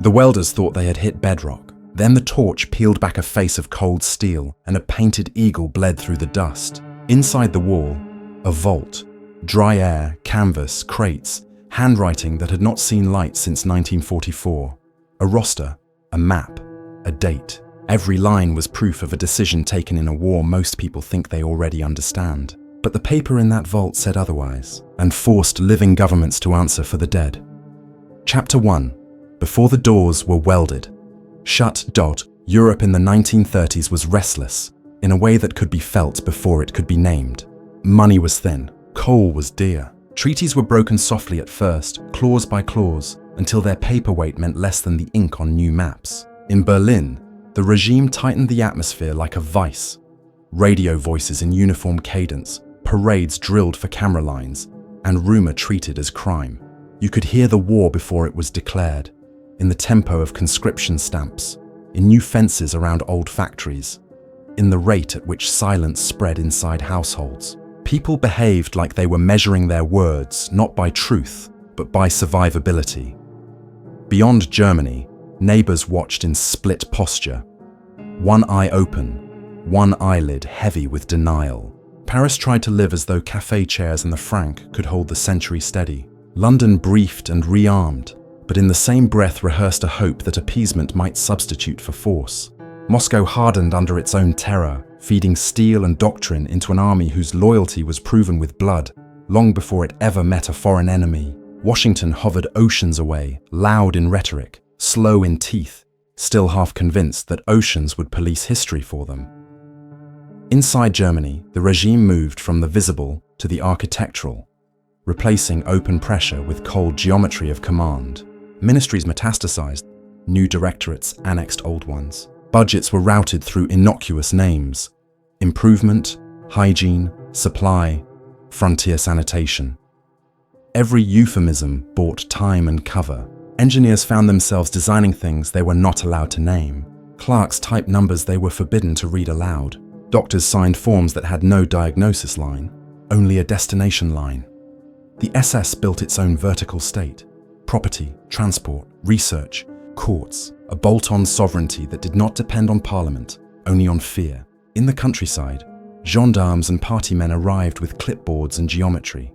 The welders thought they had hit bedrock. Then the torch peeled back a face of cold steel, and a painted eagle bled through the dust. Inside the wall, a vault. Dry air, canvas, crates, handwriting that had not seen light since 1944. A roster, a map, a date. Every line was proof of a decision taken in a war most people think they already understand. But the paper in that vault said otherwise, and forced living governments to answer for the dead. Chapter 1. Before the doors were welded. Shut. Europe in the 1930s was restless, in a way that could be felt before it could be named. Money was thin, coal was dear. Treaties were broken softly at first, clause by clause, until their paperweight meant less than the ink on new maps. In Berlin, the regime tightened the atmosphere like a vice. Radio voices in uniform cadence, parades drilled for camera lines, and rumor treated as crime. You could hear the war before it was declared, in the tempo of conscription stamps, in new fences around old factories, in the rate at which silence spread inside households. People behaved like they were measuring their words not by truth, but by survivability. Beyond Germany, neighbors watched in split posture, one eye open, one eyelid heavy with denial. Paris tried to live as though café chairs in the Franc could hold the century steady. London briefed and rearmed, but in the same breath rehearsed a hope that appeasement might substitute for force. Moscow hardened under its own terror, feeding steel and doctrine into an army whose loyalty was proven with blood, long before it ever met a foreign enemy. Washington hovered oceans away, loud in rhetoric, slow in teeth, still half convinced that oceans would police history for them. Inside Germany, the regime moved from the visible to the architectural, replacing open pressure with cold geometry of command. Ministries metastasized, new directorates annexed old ones. Budgets were routed through innocuous names: improvement, hygiene, supply, frontier sanitation. Every euphemism bought time and cover. Engineers found themselves designing things they were not allowed to name. Clerks typed numbers they were forbidden to read aloud. Doctors signed forms that had no diagnosis line, only a destination line. The SS built its own vertical state: property, transport, research, courts, a bolt-on sovereignty that did not depend on parliament, only on fear. In the countryside, gendarmes and party men arrived with clipboards and geometry,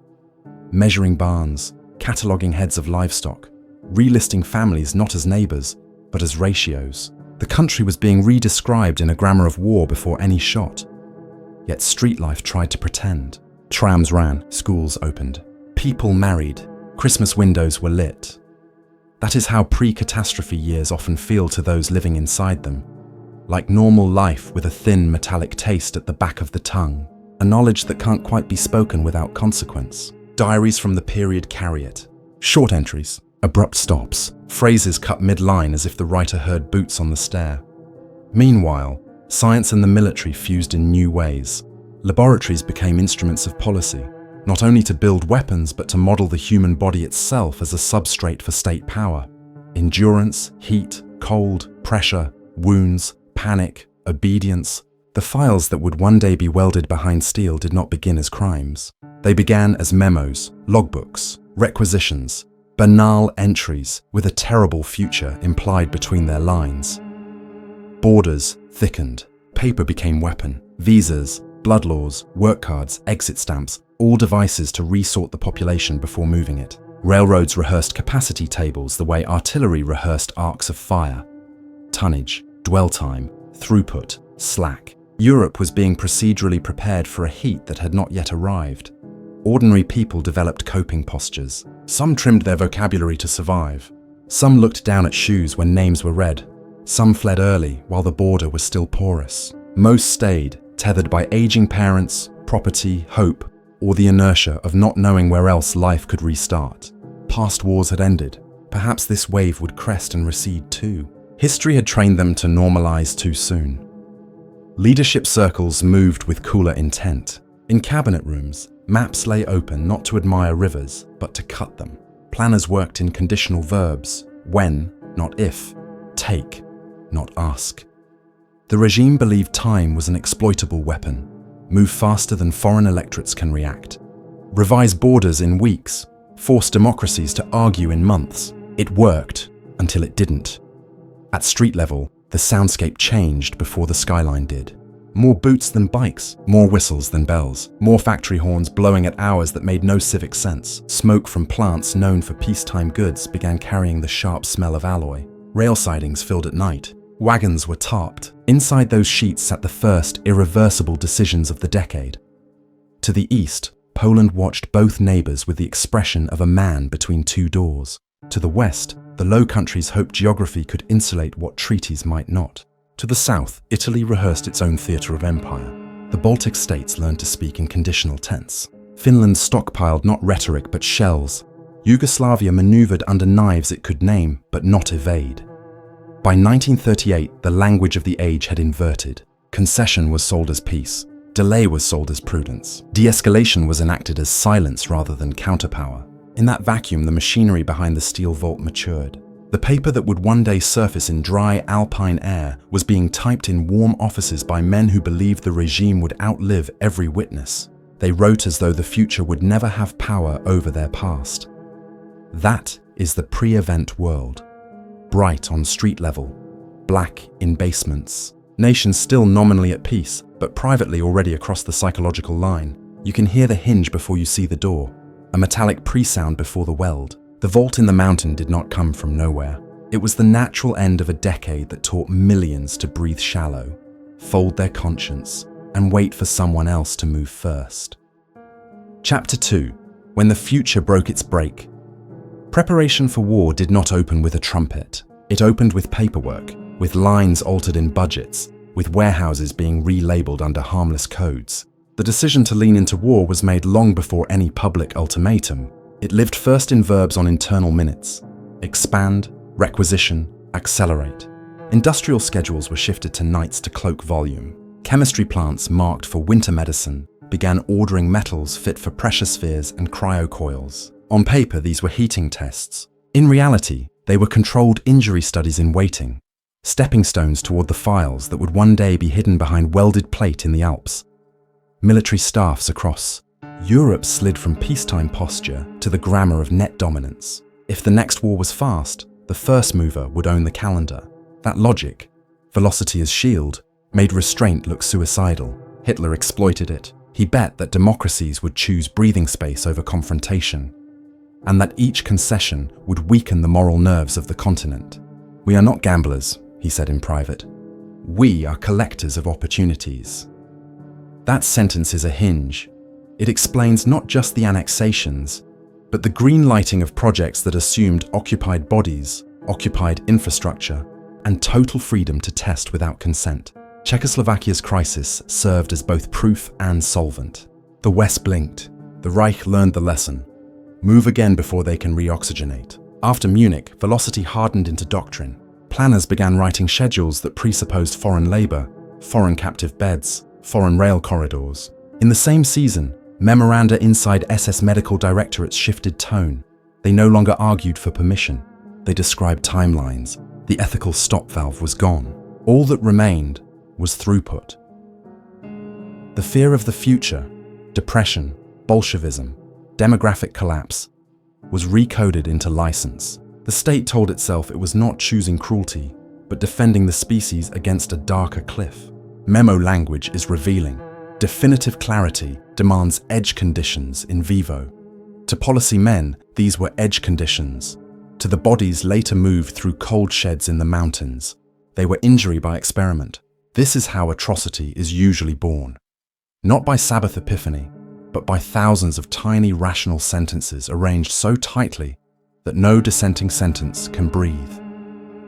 measuring barns, cataloguing heads of livestock, relisting families not as neighbors, but as ratios. The country was being re-described in a grammar of war before any shot. Yet street life tried to pretend. Trams ran, schools opened, people married, Christmas windows were lit. That is how pre-catastrophe years often feel to those living inside them. Like normal life with a thin metallic taste at the back of the tongue, a knowledge that can't quite be spoken without consequence. Diaries from the period carry it. Short entries, abrupt stops, phrases cut mid-line as if the writer heard boots on the stair. Meanwhile, science and the military fused in new ways. Laboratories became instruments of policy, not only to build weapons but to model the human body itself as a substrate for state power. Endurance, heat, cold, pressure, wounds, panic, obedience. The files that would one day be welded behind steel did not begin as crimes. They began as memos, logbooks, requisitions, banal entries with a terrible future implied between their lines. Borders thickened. Paper became weapon. Visas, blood laws, work cards, exit stamps, all devices to resort the population before moving it. Railroads rehearsed capacity tables the way artillery rehearsed arcs of fire. Tonnage, dwell time, throughput, slack. Europe was being procedurally prepared for a heat that had not yet arrived. Ordinary people developed coping postures. Some trimmed their vocabulary to survive. Some looked down at shoes when names were read. Some fled early while the border was still porous. Most stayed, tethered by aging parents, property, hope, or the inertia of not knowing where else life could restart. Past wars had ended. Perhaps this wave would crest and recede too. History had trained them to normalize too soon. Leadership circles moved with cooler intent. In cabinet rooms, maps lay open not to admire rivers, but to cut them. Planners worked in conditional verbs: when, not if; take, not ask. The regime believed time was an exploitable weapon. Move faster than foreign electorates can react. Revise borders in weeks. Force democracies to argue in months. It worked, until it didn't. At street level, the soundscape changed before the skyline did. More boots than bikes, more whistles than bells, more factory horns blowing at hours that made no civic sense. Smoke from plants known for peacetime goods began carrying the sharp smell of alloy. Rail sidings filled at night. Wagons were tarped. Inside those sheets sat the first irreversible decisions of the decade. To the east, Poland watched both neighbours with the expression of a man between two doors. To the west, the Low Countries hoped geography could insulate what treaties might not. To the south, Italy rehearsed its own theatre of empire. The Baltic states learned to speak in conditional tense. Finland stockpiled not rhetoric but shells. Yugoslavia manoeuvred under knives it could name but not evade. By 1938, the language of the age had inverted. Concession was sold as peace. Delay was sold as prudence. De-escalation was enacted as silence rather than counterpower. In that vacuum, the machinery behind the steel vault matured. The paper that would one day surface in dry, alpine air was being typed in warm offices by men who believed the regime would outlive every witness. They wrote as though the future would never have power over their past. That is the pre-event world. Bright on street level, black in basements. Nations still nominally at peace, but privately already across the psychological line. You can hear the hinge before you see the door, a metallic pre-sound before the weld. The vault in the mountain did not come from nowhere. It was the natural end of a decade that taught millions to breathe shallow, fold their conscience, and wait for someone else to move first. Chapter 2. When the future broke its break. Preparation for war did not open with a trumpet. It opened with paperwork, with lines altered in budgets, with warehouses being relabeled under harmless codes. The decision to lean into war was made long before any public ultimatum. It lived first in verbs on internal minutes: expand, requisition, accelerate. Industrial schedules were shifted to nights to cloak volume. Chemistry plants marked for winter medicine began ordering metals fit for pressure spheres and cryocoils. On paper, these were heating tests. In reality, they were controlled injury studies in waiting, stepping stones toward the files that would one day be hidden behind welded plate in the Alps. Military staffs across Europe slid from peacetime posture to the grammar of net dominance. If the next war was fast, the first mover would own the calendar. That logic, velocity as shield, made restraint look suicidal. Hitler exploited it. He bet that democracies would choose breathing space over confrontation, and that each concession would weaken the moral nerves of the continent. "We are not gamblers," he said in private. "We are collectors of opportunities." That sentence is a hinge. It explains not just the annexations, but the green lighting of projects that assumed occupied bodies, occupied infrastructure, and total freedom to test without consent. Czechoslovakia's crisis served as both proof and solvent. The West blinked. The Reich learned the lesson. Move again before they can reoxygenate. After Munich, velocity hardened into doctrine. Planners began writing schedules that presupposed foreign labor, foreign captive beds, foreign rail corridors. In the same season, memoranda inside SS medical directorates shifted tone. They no longer argued for permission. They described timelines. The ethical stop valve was gone. All that remained was throughput. The fear of the future, depression, Bolshevism, demographic collapse, was recoded into license. The state told itself it was not choosing cruelty, but defending the species against a darker cliff. Memo language is revealing. Definitive clarity demands edge conditions in vivo. To policy men, these were edge conditions. To the bodies later moved through cold sheds in the mountains, they were injury by experiment. This is how atrocity is usually born. Not by Sabbath epiphany, but by thousands of tiny rational sentences arranged so tightly that no dissenting sentence can breathe.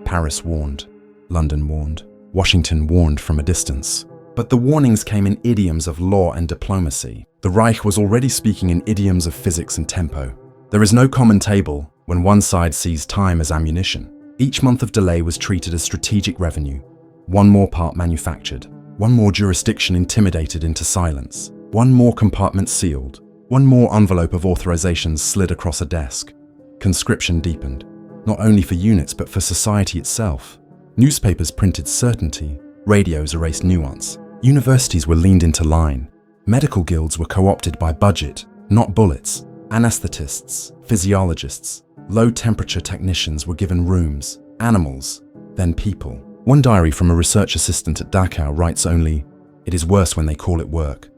Paris warned, London warned, Washington warned from a distance. But the warnings came in idioms of law and diplomacy. The Reich was already speaking in idioms of physics and tempo. There is no common table when one side sees time as ammunition. Each month of delay was treated as strategic revenue. One more part manufactured. One more jurisdiction intimidated into silence. One more compartment sealed. One more envelope of authorizations slid across a desk. Conscription deepened, not only for units but for society itself. Newspapers printed certainty. Radios erased nuance. Universities were leaned into line. Medical guilds were co-opted by budget, not bullets. Anesthetists, physiologists, low-temperature technicians were given rooms. animals, then people. One diary from a research assistant at Dachau writes only, "It is worse when they call it work."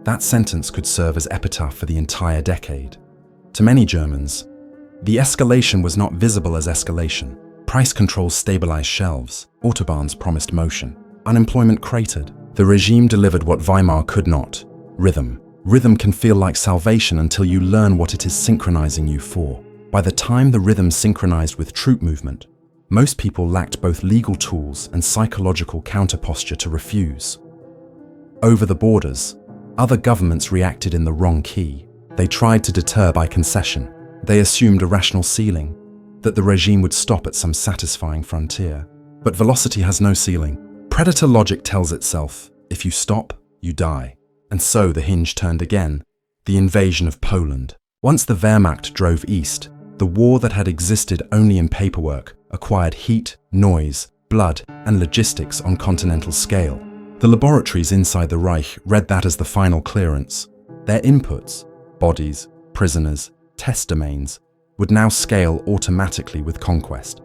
That sentence could serve as epitaph for the entire decade. To many Germans, the escalation was not visible as escalation. Price controls stabilized shelves, autobahns promised motion, unemployment cratered. The regime delivered what Weimar could not: rhythm. Rhythm can feel like salvation until you learn what it is synchronizing you for. By the time the rhythm synchronized with troop movement, most people lacked both legal tools and psychological counterposture to refuse. Over the borders, other governments reacted in the wrong key. They tried to deter by concession. They assumed a rational ceiling, that the regime would stop at some satisfying frontier. But velocity has no ceiling. Predator logic tells itself, if you stop, you die. And so the hinge turned again, the invasion of Poland. Once the Wehrmacht drove east, the war that had existed only in paperwork acquired heat, noise, blood, and logistics on continental scale. The laboratories inside the Reich read that as the final clearance. Their inputs, bodies, prisoners, test domains, would now scale automatically with conquest.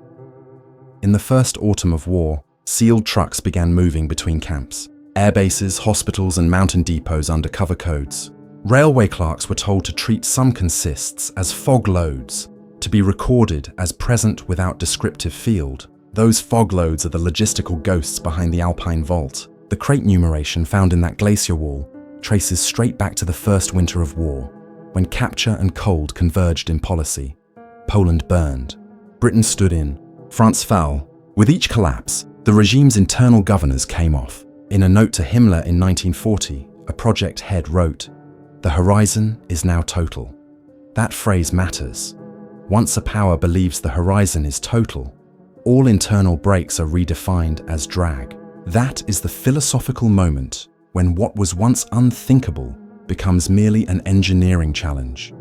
In the first autumn of war, sealed trucks began moving between camps. Airbases, hospitals, and mountain depots under cover codes. Railway clerks were told to treat some consists as fog loads, to be recorded as present without descriptive field. Those fog loads are the logistical ghosts behind the Alpine Vault. The crate numeration found in that glacier wall traces straight back to the first winter of war, when capture and cold converged in policy. Poland burned. Britain stood in. France fell. With each collapse, the regime's internal governors came off. In a note to Himmler in 1940, a project head wrote, "The horizon is now total." That phrase matters. Once a power believes the horizon is total, all internal brakes are redefined as drag. That is the philosophical moment when what was once unthinkable becomes merely an engineering challenge.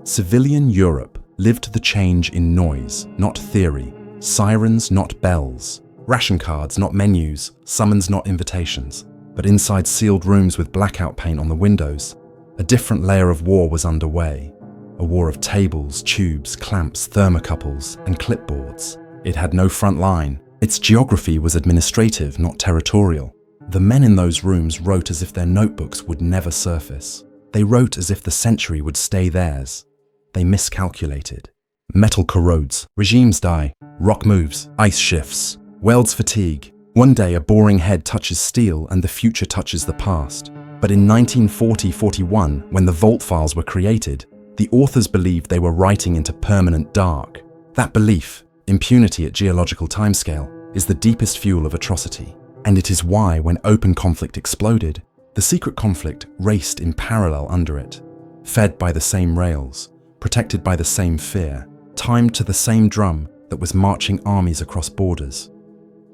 Civilian Europe lived the change in noise, not theory, sirens, not bells, ration cards, not menus, summons, not invitations. But inside sealed rooms with blackout paint on the windows, a different layer of war was underway. A war of tables, tubes, clamps, thermocouples, and clipboards. It had no front line. Its geography was administrative, not territorial. The men in those rooms wrote as if their notebooks would never surface. They wrote as if the century would stay theirs. They miscalculated. Metal corrodes, regimes die, rock moves, ice shifts, welds fatigue. One day a boring head touches steel and the future touches the past. But in 1940-41, when the Vault files were created, the authors believed they were writing into permanent dark. That belief, impunity at geological timescale, is the deepest fuel of atrocity. And it is why, when open conflict exploded, the secret conflict raced in parallel under it, fed by the same rails, protected by the same fear, timed to the same drum that was marching armies across borders.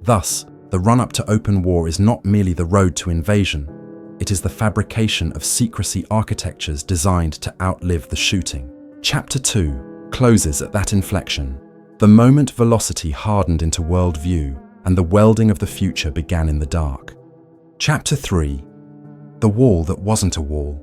Thus, the run-up to open war is not merely the road to invasion, it is the fabrication of secrecy architectures designed to outlive the shooting. Chapter 2 closes at that inflection. The moment velocity hardened into worldview, and the welding of the future began in the dark. Chapter 3 the wall that wasn't a wall.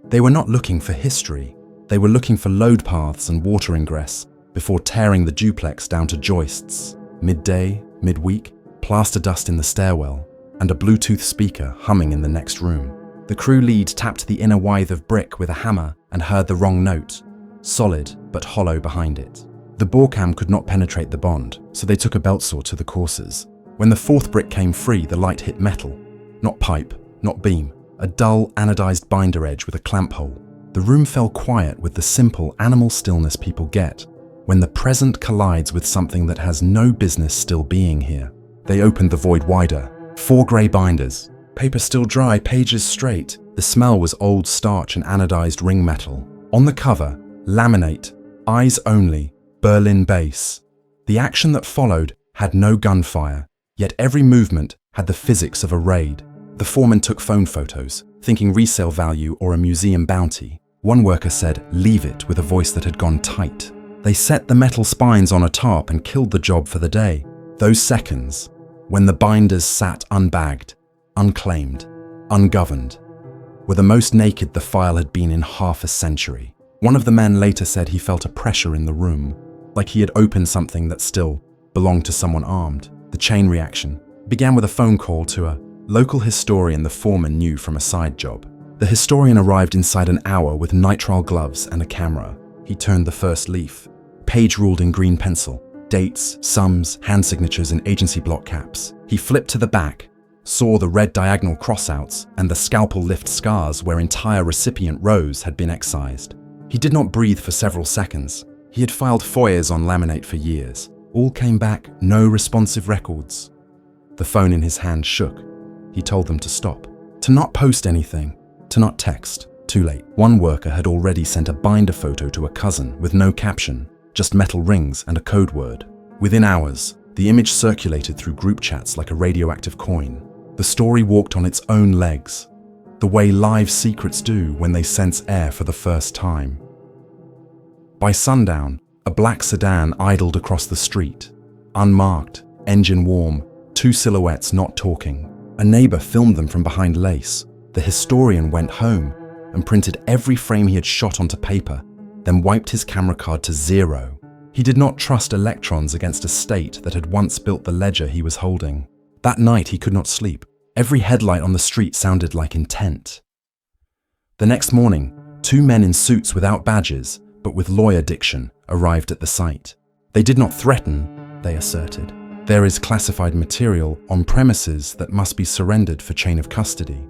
They were not looking for history, they were looking for load paths and water ingress before tearing the duplex down to joists. Midday, midweek, plaster dust in the stairwell, and a Bluetooth speaker humming in the next room. The crew lead tapped the inner withe of brick with a hammer and heard the wrong note, solid but hollow behind it. The bore cam could not penetrate the bond, so they took a belt saw to the coursers. When the fourth brick came free, the light hit metal. Not pipe, not beam, a dull anodized binder edge with a clamp hole. The room fell quiet with the simple animal stillness people get when the present collides with something that has no business still being here. They opened the void wider. 4 grey binders. Paper still dry, pages straight. The smell was old starch and anodized ring metal. On the cover, laminate, eyes only, Berlin base. The action that followed had no gunfire, yet every movement had the physics of a raid. The foreman took phone photos, thinking resale value or a museum bounty. One worker said, "Leave it," with a voice that had gone tight. They set the metal spines on a tarp and killed the job for the day. Those seconds, when the binders sat unbagged, unclaimed, ungoverned, were the most naked the file had been in half a century. One of the men later said he felt a pressure in the room, like he had opened something that still belonged to someone armed. The chain reaction began with a phone call to a local historian the foreman knew from a side job. The historian arrived inside an hour with nitrile gloves and a camera. He turned the first leaf. Page ruled in green pencil. Dates, sums, hand signatures and agency block caps. He flipped to the back, saw the red diagonal crossouts and the scalpel lift scars where entire recipient rows had been excised. He did not breathe for several seconds. He had filed FOIAs on laminate for years. All came back, no responsive records. The phone in his hand shook. He told them to stop, to not post anything, to not text. Too late. One worker had already sent a binder photo to a cousin with no caption, just metal rings and a code word. Within hours, the image circulated through group chats like a radioactive coin. The story walked on its own legs, the way live secrets do when they sense air for the first time. By sundown, a black sedan idled across the street. Unmarked, engine warm, two silhouettes not talking. A neighbor filmed them from behind lace. The historian went home and printed every frame he had shot onto paper, then wiped his camera card to 0. He did not trust electrons against a state that had once built the ledger he was holding. That night he could not sleep. Every headlight on the street sounded like intent. The next morning, 2 men in suits without badges, but with lawyer diction, arrived at the site. They did not threaten, they asserted. There is classified material on premises that must be surrendered for chain of custody.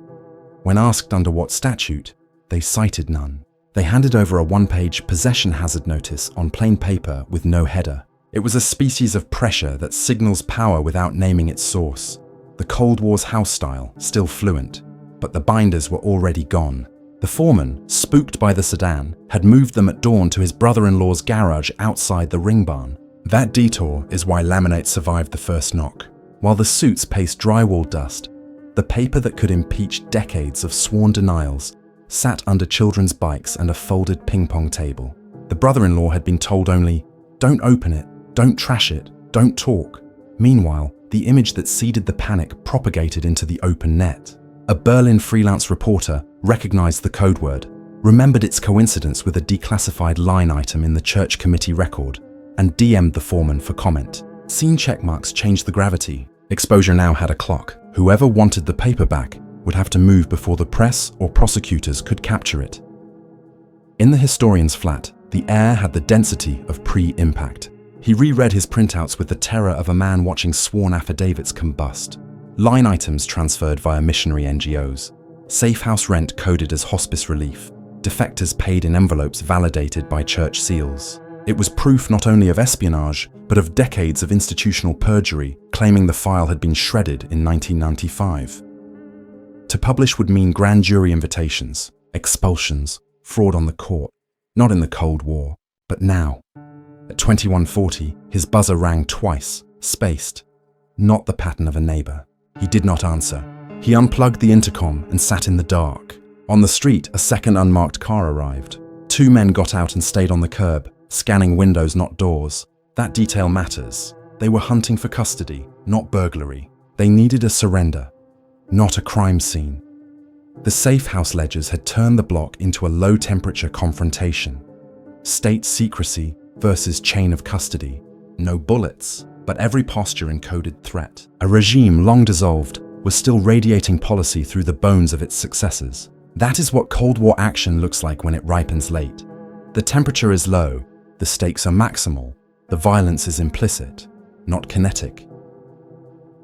When asked under what statute, they cited none. They handed over a 1-page possession hazard notice on plain paper with no header. It was a species of pressure that signals power without naming its source. The Cold War's house style, still fluent, but the binders were already gone. The foreman, spooked by the sedan, had moved them at dawn to his brother-in-law's garage outside the ring barn. That detour is why laminate survived the first knock. While the suits paced drywall dust, the paper that could impeach decades of sworn denials sat under children's bikes and a folded ping-pong table. The brother-in-law had been told only, "Don't open it, don't trash it, don't talk." Meanwhile, the image that seeded the panic propagated into the open net. A Berlin freelance reporter recognized the code word, remembered its coincidence with a declassified line item in the church committee record, and DM'd the foreman for comment. Scene checkmarks changed the gravity. Exposure now had a clock. Whoever wanted the paper back would have to move before the press or prosecutors could capture it. In the historian's flat, the air had the density of pre-impact. He reread his printouts with the terror of a man watching sworn affidavits combust. Line items transferred via missionary NGOs. Safe house rent coded as hospice relief. Defectors paid in envelopes validated by church seals. It was proof not only of espionage, but of decades of institutional perjury, claiming the file had been shredded in 1995. To publish would mean grand jury invitations, expulsions, fraud on the court. Not in the Cold War, but now. At 21:40, his buzzer rang twice, spaced. Not the pattern of a neighbor. He did not answer. He unplugged the intercom and sat in the dark. On the street, a second unmarked car arrived. 2 men got out and stayed on the curb, scanning windows, not doors. That detail matters. They were hunting for custody, not burglary. They needed a surrender, not a crime scene. The safe house ledgers had turned the block into a low-temperature confrontation. State secrecy versus chain of custody. No bullets, but every posture encoded threat. A regime long dissolved was still radiating policy through the bones of its successors. That is what Cold War action looks like when it ripens late. The temperature is low, the stakes are maximal, the violence is implicit, not kinetic.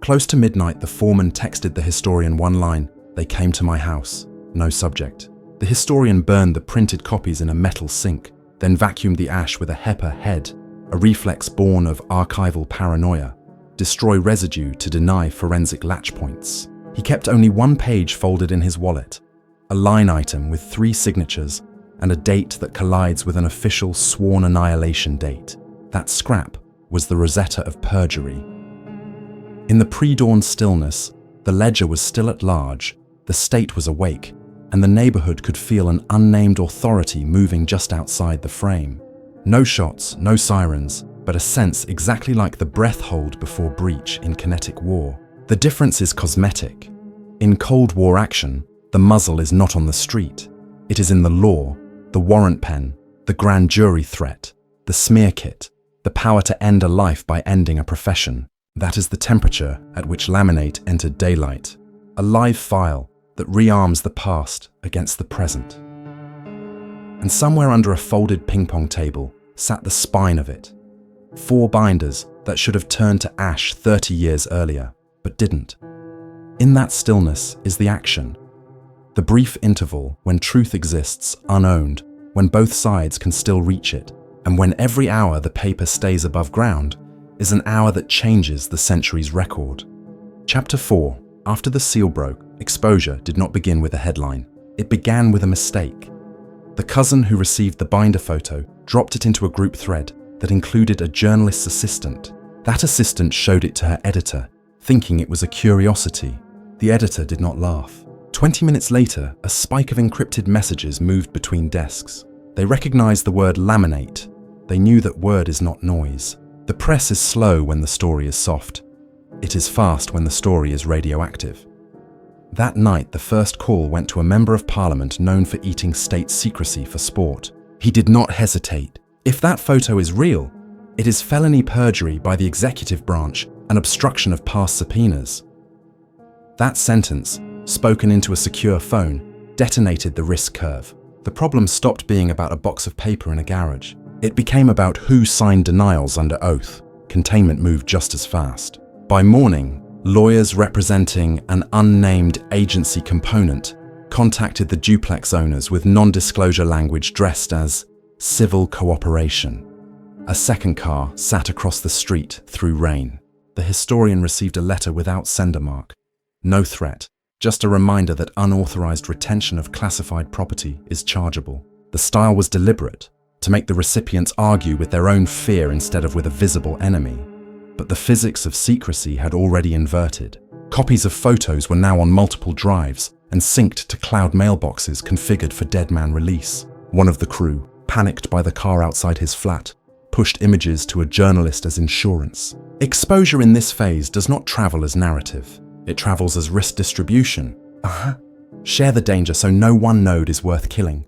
Close to midnight, the foreman texted the historian one line, "They came to my house." No subject. The historian burned the printed copies in a metal sink, then vacuumed the ash with a HEPA head, a reflex born of archival paranoia. Destroy residue to deny forensic latch points. He kept only 1 page folded in his wallet, a line item with 3 signatures and a date that collides with an official sworn annihilation date. That scrap was the Rosetta of perjury. In the pre-dawn stillness, the ledger was still at large, the state was awake, and the neighborhood could feel an unnamed authority moving just outside the frame. No shots, no sirens, but a sense exactly like the breath hold before breach in kinetic war. The difference is cosmetic. In Cold War action, the muzzle is not on the street. It is in the law, the warrant pen, the grand jury threat, the smear kit, the the power to end a life by ending a profession. That is the temperature at which laminate entered daylight, a live file that rearms the past against the present. And somewhere under a folded ping-pong table sat the spine of it. 4 binders that should have turned to ash 30 years earlier, but didn't. In that stillness is the action. The brief interval when truth exists unowned, when both sides can still reach it, and when every hour the paper stays above ground, is an hour that changes the century's record. Chapter 4. After the seal broke, exposure did not begin with a headline. It began with a mistake. The cousin who received the binder photo dropped it into a group thread that included a journalist's assistant. That assistant showed it to her editor, thinking it was a curiosity. The editor did not laugh. 20 minutes later, a spike of encrypted messages moved between desks. They recognized the word laminate. They knew that word is not noise. The press is slow when the story is soft. It is fast when the story is radioactive. That night, the first call went to a member of parliament known for eating state secrecy for sport. He did not hesitate. If that photo is real, it is felony perjury by the executive branch and obstruction of past subpoenas. That sentence, spoken into a secure phone, detonated the risk curve. The problem stopped being about a box of paper in a garage. It became about who signed denials under oath. Containment moved just as fast. By morning, lawyers representing an unnamed agency component contacted the duplex owners with non-disclosure language dressed as civil cooperation. A second car sat across the street through rain. The historian received a letter without sender mark. No threat, just a reminder that unauthorized retention of classified property is chargeable. The style was deliberate, to make the recipients argue with their own fear instead of with a visible enemy. But the physics of secrecy had already inverted. Copies of photos were now on multiple drives and synced to cloud mailboxes configured for dead man release. One of the crew, panicked by the car outside his flat, pushed images to a journalist as insurance. Exposure in this phase does not travel as narrative. It travels as risk distribution. Share the danger so no one node is worth killing.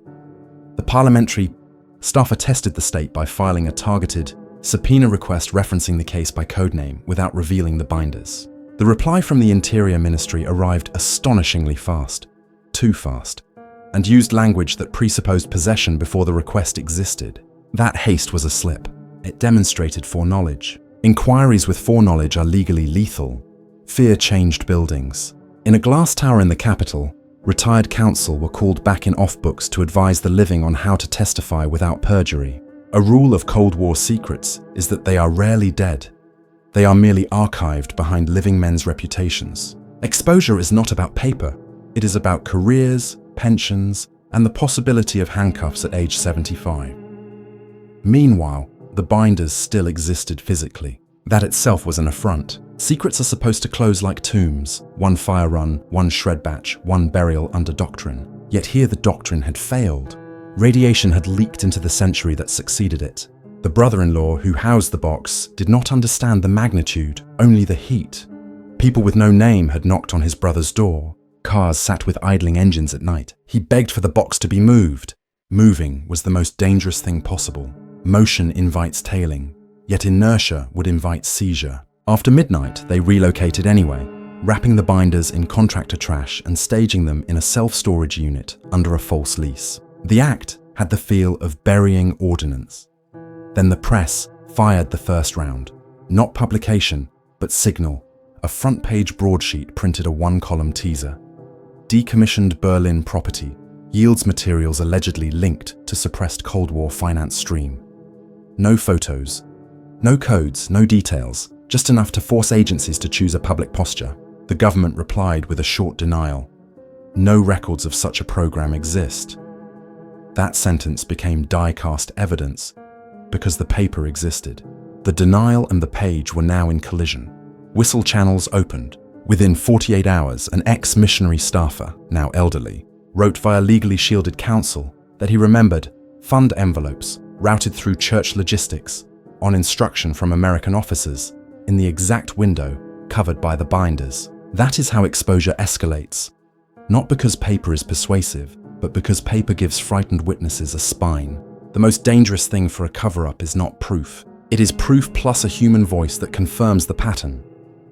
The parliamentary staffer tested the state by filing a targeted subpoena request referencing the case by codename without revealing the binders. The reply from the Interior Ministry arrived astonishingly fast, too fast, and used language that presupposed possession before the request existed. That haste was a slip. It demonstrated foreknowledge. Inquiries with foreknowledge are legally lethal. Fear changed buildings. In a glass tower in the capital, retired counsel were called back in off-books to advise the living on how to testify without perjury. A rule of Cold War secrets is that they are rarely dead. They are merely archived behind living men's reputations. Exposure is not about paper. It is about careers, pensions, and the possibility of handcuffs at age 75. Meanwhile, the binders still existed physically. That itself was an affront. Secrets are supposed to close like tombs, one fire run, one shred batch, one burial under doctrine. Yet here the doctrine had failed. Radiation had leaked into the century that succeeded it. The brother-in-law who housed the box did not understand the magnitude, only the heat. People with no name had knocked on his brother's door. Cars sat with idling engines at night. He begged for the box to be moved. Moving was the most dangerous thing possible. Motion invites tailing, yet inertia would invite seizure. After midnight, they relocated anyway, wrapping the binders in contractor trash and staging them in a self-storage unit under a false lease. The act had the feel of burying ordnance. Then the press fired the first round. Not publication, but signal. A front-page broadsheet printed a one-column teaser. Decommissioned Berlin property yields materials allegedly linked to suppressed Cold War finance stream. No photos, no codes, no details, just enough to force agencies to choose a public posture. The government replied with a short denial. No records of such a program exist. That sentence became die-cast evidence because the paper existed. The denial and the page were now in collision. Whistle channels opened. Within 48 hours, an ex-missionary staffer, now elderly, wrote via legally shielded counsel that he remembered fund envelopes routed through church logistics on instruction from American officers in the exact window covered by the binders. That is how exposure escalates. Not because paper is persuasive, but because paper gives frightened witnesses a spine. The most dangerous thing for a cover-up is not proof. It is proof plus a human voice that confirms the pattern.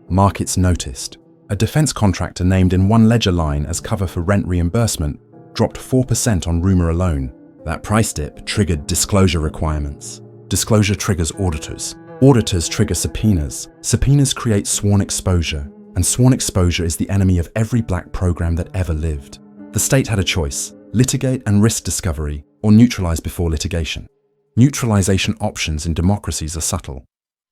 Markets noticed. A defense contractor named in one ledger line as cover for rent reimbursement dropped 4% on rumor alone. That price dip triggered disclosure requirements. Disclosure triggers auditors. Auditors trigger subpoenas. Subpoenas create sworn exposure, and sworn exposure is the enemy of every black program that ever lived. The state had a choice: litigate and risk discovery, or neutralize before litigation. Neutralization options in democracies are subtle.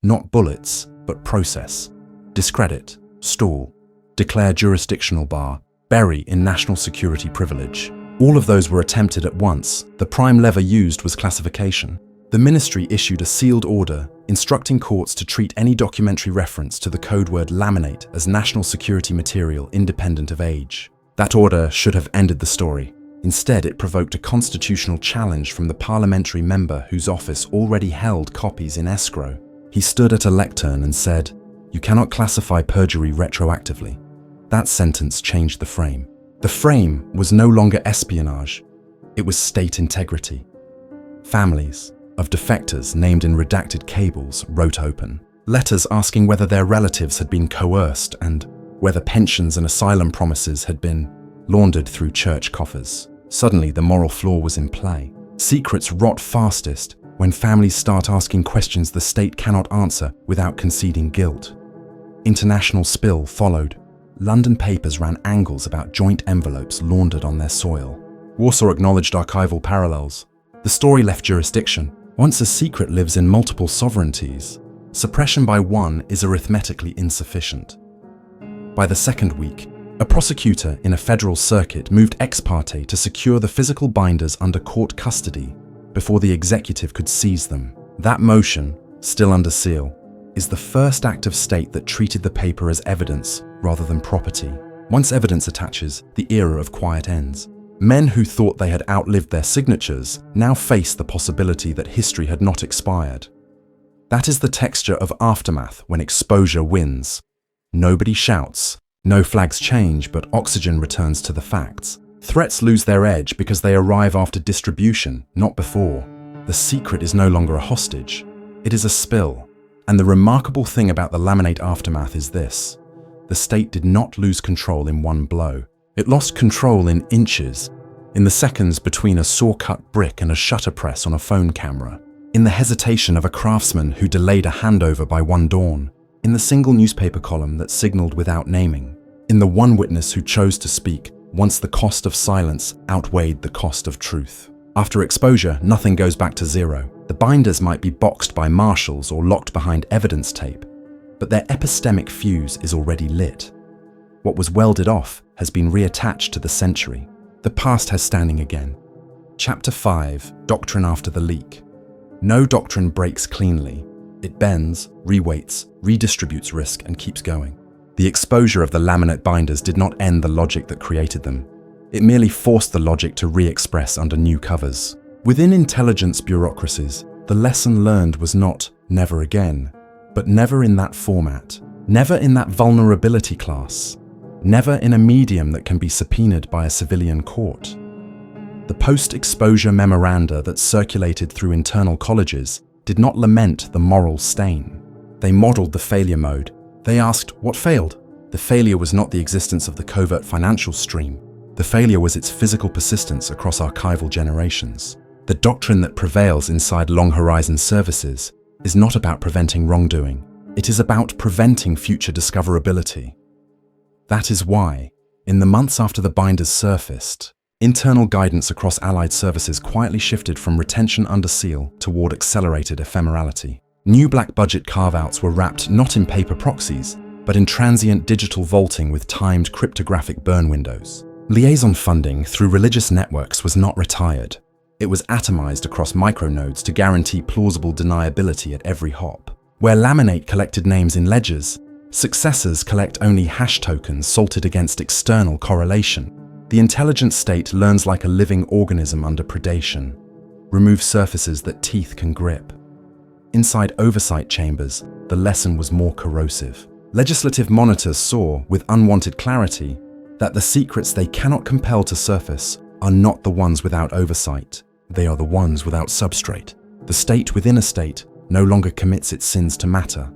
Not bullets, but process. Discredit, stall, declare jurisdictional bar, bury in national security privilege. All of those were attempted at once. The prime lever used was classification. The ministry issued a sealed order instructing courts to treat any documentary reference to the code word laminate as national security material independent of age. That order should have ended the story. Instead, it provoked a constitutional challenge from the parliamentary member whose office already held copies in escrow. He stood at a lectern and said, "You cannot classify perjury retroactively." That sentence changed the frame. The frame was no longer espionage, it was state integrity. Families of defectors named in redacted cables wrote open. Letters asking whether their relatives had been coerced and whether pensions and asylum promises had been laundered through church coffers. Suddenly, the moral flaw was in play. Secrets rot fastest when families start asking questions the state cannot answer without conceding guilt. International spill followed. London papers ran angles about joint envelopes laundered on their soil. Warsaw acknowledged archival parallels. The story left jurisdiction. Once a secret lives in multiple sovereignties, suppression by one is arithmetically insufficient. By the second week, a prosecutor in a federal circuit moved ex parte to secure the physical binders under court custody before the executive could seize them. That motion, still under seal, is the first act of state that treated the paper as evidence rather than property. Once evidence attaches, the era of quiet ends. Men who thought they had outlived their signatures now face the possibility that history had not expired. That is the texture of aftermath when exposure wins. Nobody shouts, no flags change, but oxygen returns to the facts. Threats lose their edge because they arrive after distribution, not before. The secret is no longer a hostage, it is a spill. And the remarkable thing about the laminate aftermath is this: the state did not lose control in one blow. It lost control in inches, in the seconds between a saw-cut brick and a shutter press on a phone camera, in the hesitation of a craftsman who delayed a handover by one dawn, in the single newspaper column that signaled without naming, in the one witness who chose to speak once the cost of silence outweighed the cost of truth. After exposure, nothing goes back to zero. The binders might be boxed by marshals or locked behind evidence tape, but their epistemic fuse is already lit. What was welded off has been reattached to the century. The past has standing again. Chapter 5, Doctrine After the Leak. No doctrine breaks cleanly. It bends, reweights, redistributes risk, and keeps going. The exposure of the laminate binders did not end the logic that created them. It merely forced the logic to re-express under new covers. Within intelligence bureaucracies, the lesson learned was not never again, but never in that format, never in that vulnerability class, never in a medium that can be subpoenaed by a civilian court. The post-exposure memoranda that circulated through internal colleges did not lament the moral stain. They modeled the failure mode. They asked, what failed? The failure was not the existence of the covert financial stream. The failure was its physical persistence across archival generations. The doctrine that prevails inside long-horizon services is not about preventing wrongdoing. It is about preventing future discoverability. That is why, in the months after the binders surfaced, internal guidance across allied services quietly shifted from retention under seal toward accelerated ephemerality. New black budget carve-outs were wrapped not in paper proxies, but in transient digital vaulting with timed cryptographic burn windows. Liaison funding through religious networks was not retired. It was atomized across micronodes to guarantee plausible deniability at every hop. Where laminate collected names in ledgers, successors collect only hash tokens salted against external correlation. The intelligent state learns like a living organism under predation. Remove surfaces that teeth can grip. Inside oversight chambers, the lesson was more corrosive. Legislative monitors saw, with unwanted clarity, that the secrets they cannot compel to surface are not the ones without oversight. They are the ones without substrate. The state within a state no longer commits its sins to matter,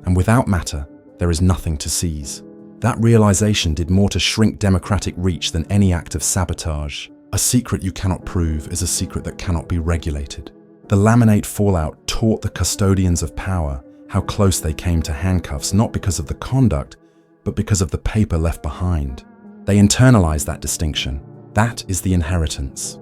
and without matter, there is nothing to seize. That realization did more to shrink democratic reach than any act of sabotage. A secret you cannot prove is a secret that cannot be regulated. The laminate fallout taught the custodians of power how close they came to handcuffs, not because of the conduct, but because of the paper left behind. They internalized that distinction. That is the inheritance.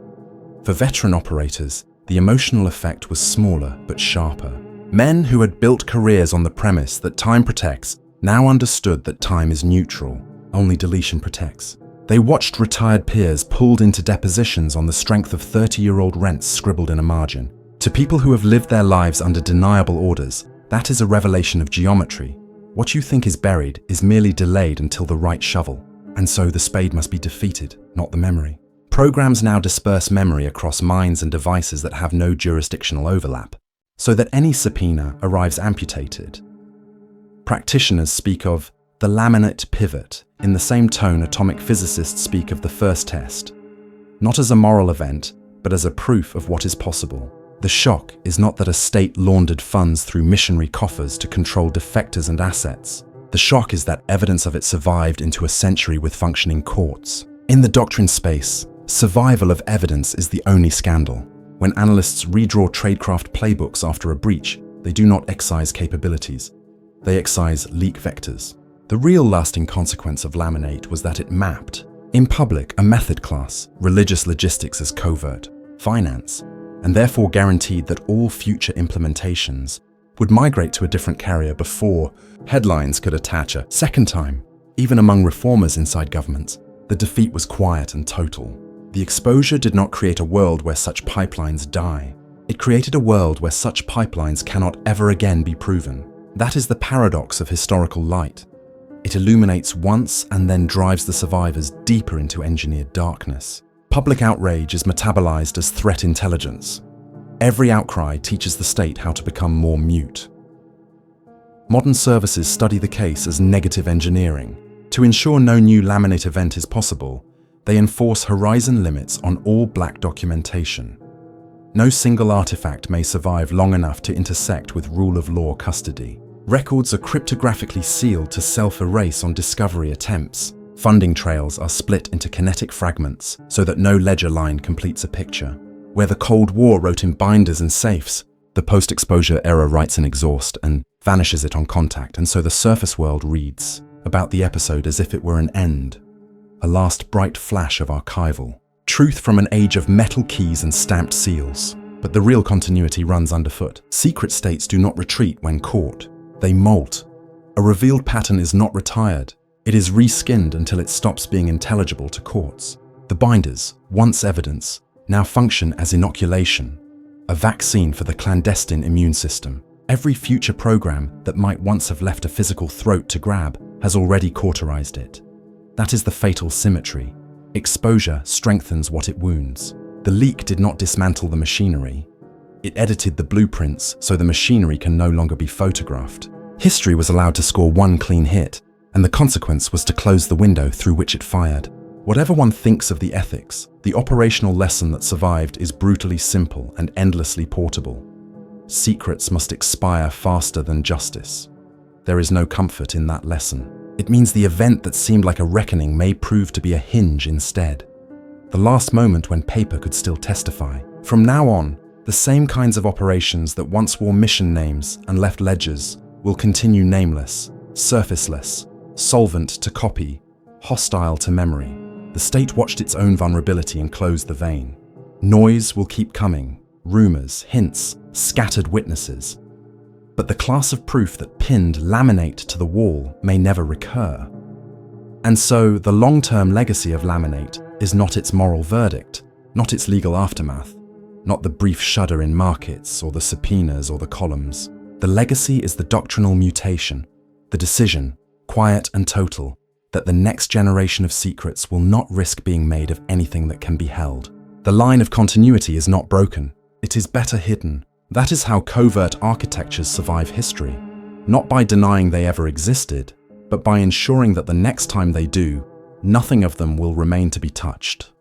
For veteran operators, the emotional effect was smaller but sharper. Men who had built careers on the premise that time protects now understood that time is neutral, only deletion protects. They watched retired peers pulled into depositions on the strength of 30-year-old rents scribbled in a margin. To people who have lived their lives under deniable orders, that is a revelation of geometry. What you think is buried is merely delayed until the right shovel, and so the spade must be defeated, not the memory. Programs now disperse memory across minds and devices that have no jurisdictional overlap, so that any subpoena arrives amputated. Practitioners speak of the laminate pivot in the same tone atomic physicists speak of the first test, not as a moral event, but as a proof of what is possible. The shock is not that a state laundered funds through missionary coffers to control defectors and assets. The shock is that evidence of it survived into a century with functioning courts. In the doctrine space, survival of evidence is the only scandal. When analysts redraw tradecraft playbooks after a breach, they do not excise capabilities. They excise leak vectors. The real lasting consequence of laminate was that it mapped, in public, a method class, religious logistics as covert, finance, and therefore guaranteed that all future implementations would migrate to a different carrier before headlines could attach a second time. Even among reformers inside governments, the defeat was quiet and total. The exposure did not create a world where such pipelines die. It created a world where such pipelines cannot ever again be proven. That is the paradox of historical light. It illuminates once and then drives the survivors deeper into engineered darkness. Public outrage is metabolized as threat intelligence. Every outcry teaches the state how to become more mute. Modern services study the case as negative engineering. To ensure no new laminate event is possible, they enforce horizon limits on all black documentation. No single artifact may survive long enough to intersect with rule of law custody. Records are cryptographically sealed to self-erase on discovery attempts. Funding trails are split into kinetic fragments so that no ledger line completes a picture. Where the Cold War wrote in binders and safes, the post-exposure era writes an exhaust and vanishes it on contact, and so the surface world reads about the episode as if it were an end, a last bright flash of archival. Truth from an age of metal keys and stamped seals. But the real continuity runs underfoot. Secret states do not retreat when caught. They molt. A revealed pattern is not retired. It is reskinned until it stops being intelligible to courts. The binders, once evidence, now function as inoculation, a vaccine for the clandestine immune system. Every future program that might once have left a physical throat to grab has already cauterized it. That is the fatal symmetry. Exposure strengthens what it wounds. The leak did not dismantle the machinery. It edited the blueprints so the machinery can no longer be photographed. History was allowed to score one clean hit, and the consequence was to close the window through which it fired. Whatever one thinks of the ethics, the operational lesson that survived is brutally simple and endlessly portable. Secrets must expire faster than justice. There is no comfort in that lesson. It means the event that seemed like a reckoning may prove to be a hinge instead. The last moment when paper could still testify. From now on, the same kinds of operations that once wore mission names and left ledgers will continue nameless, surfaceless, solvent to copy, hostile to memory. The state watched its own vulnerability and closed the vein. Noise will keep coming, rumors, hints, scattered witnesses. But the class of proof that pinned laminate to the wall may never recur. And so the long-term legacy of laminate is not its moral verdict, not its legal aftermath, not the brief shudder in markets or the subpoenas or the columns. The legacy is the doctrinal mutation, the decision, quiet and total, that the next generation of secrets will not risk being made of anything that can be held. The line of continuity is not broken, it is better hidden. That is how covert architectures survive history, not by denying they ever existed, but by ensuring that the next time they do, nothing of them will remain to be touched.